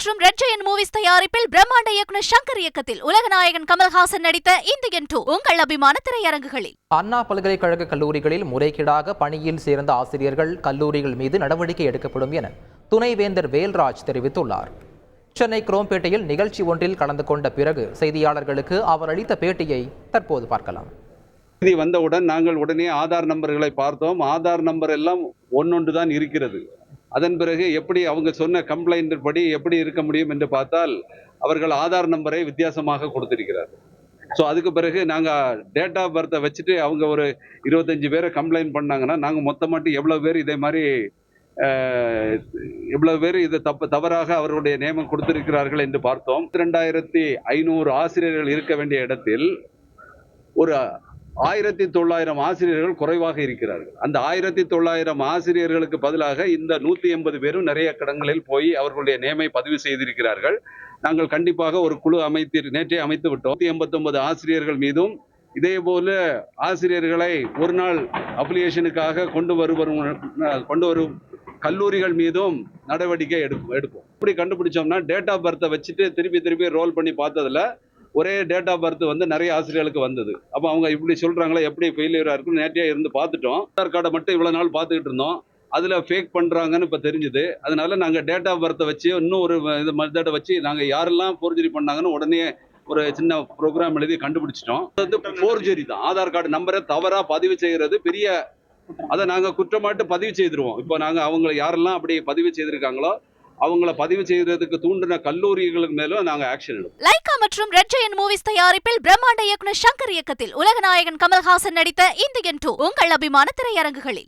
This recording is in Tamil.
மற்றும் ரெட் ஜெயண்ட் மூவிஸ் தயாரிப்பில் பிரம்மாண்ட இயக்குனர் சங்கர் இயக்கத்தில் உலகநாயகன் கமல்ஹாசன் நடித்த இந்தியன் 2 உங்கள் அபிமான திரையரங்குகளில். அண்ணா பல்கலைக்கழக கல்லூரிகளில் முறைகேடாக பணியில் சேர்ந்த ஆசிரியர்கள், கல்லூரிகள் மீது நடவடிக்கை எடுக்கப்படும் என துணைவேந்தர் வேல்ராஜ் தெரிவித்துள்ளார். சென்னை குரோம்பேட்டையில் நிகழ்ச்சி ஒன்றில் கலந்து கொண்ட பிறகு செய்தியாளர்களுக்கு அவர் அளித்த பேட்டியை தற்போது பார்க்கலாம். வந்தவுடன் நாங்கள் உடனே ஆதார் நம்பர்களை பார்த்தோம். ஆதார் நம்பர் எல்லாம் ஒன்னொன்று தான் இருக்கிறது. அதன் பிறகு எப்படி அவங்க சொன்ன கம்ப்ளைண்ட் படி எப்படி இருக்க முடியும் என்று பார்த்தால் அவர்கள் ஆதார் நம்பரை வித்தியாசமாக கொடுத்திருக்கிறார்கள். ஸோ அதுக்கு பிறகு நாங்கள் டேட் ஆஃப் பர்த்தை வச்சுட்டு அவங்க ஒரு 25 பேரை கம்ப்ளைண்ட் பண்ணாங்கன்னா நாங்கள் மொத்தமாட்டி எவ்வளோ பேர் இதே மாதிரி எவ்வளவு பேர் இது தவறாக அவர்களுடைய நியமனம் கொடுத்திருக்கிறார்கள் என்று பார்த்தோம். 2500 ஆசிரியர்கள் இருக்க வேண்டிய இடத்தில் ஒரு 1900 ஆசிரியர்கள் குறைவாக இருக்கிறார்கள். அந்த 1900 ஆசிரியர்களுக்கு பதிலாக இந்த 180 பேரும் நிறைய கடங்களில் போய் அவர்களுடைய நேமை பதிவு செய்திருக்கிறார்கள். நாங்கள் கண்டிப்பாக ஒரு குழு நேற்றே அமைத்து விட்டோம். 189 ஆசிரியர்கள் மீதும் இதே போல ஆசிரியர்களை ஒரு நாள் அப்ளிகேஷனுக்காக கொண்டு வரும் கல்லூரிகள் மீதும் நடவடிக்கை எடுப்போம். இப்படி கண்டுபிடிச்சோம்னா டேட் ஆஃப் பர்த்தை வச்சுட்டு திருப்பி ரோல் பண்ணி பார்த்ததுல ஒரே டேட் ஆஃப் பர்த் வந்து நிறைய ஆசிரியர்களுக்கு வந்தது. அப்போ அவங்க இப்படி சொல்றாங்களா, எப்படி ஃபெயிலியரா இருக்குன்னு நேற்றையா இருந்து பார்த்துட்டோம். ஆதார் கார்டை மட்டும் இவ்வளவு நாள் பார்த்துக்கிட்டு இருந்தோம். அதுல ஃபேக் பண்றாங்கன்னு இப்ப தெரிஞ்சுது. அதனால நாங்க டேட் ஆஃப் பர்த்தை வச்சு இன்னும் ஒரு மெத்தடை வச்சு நாங்க யாரெல்லாம் ஃபோர்ஜரி பண்ணாங்கன்னு உடனே ஒரு சின்ன ப்ரோக்ராம் எழுதி கண்டுபிடிச்சிட்டோம். அது ஃபோர்ஜரி தான். ஆதார் கார்டு நம்பரை தவறா பதிவு செய்யறது பெரிய, அதை நாங்க குற்றமாட்டு பதிவு செய்திருவோம். இப்போ நாங்க அவங்க யாரெல்லாம் அப்படி பதிவு செய்திருக்காங்களோ அவங்கள பதிவு செய்யறதுக்கு தூண்டின கல்லூரிகளுக்கு மேலும் நாங்க ஆக்ஷன் எடுப்போம். லைகா மற்றும் ரெட் ஜெயண்ட் மூவிஸ் தயாரிப்பில் பிரம்மாண்ட இயக்குனர் சங்கர் இயக்கத்தில் உலகநாயகன் கமல்ஹாசன் நடித்த இந்தியன் 2 உங்கள் அபிமான திரையரங்குகளில்.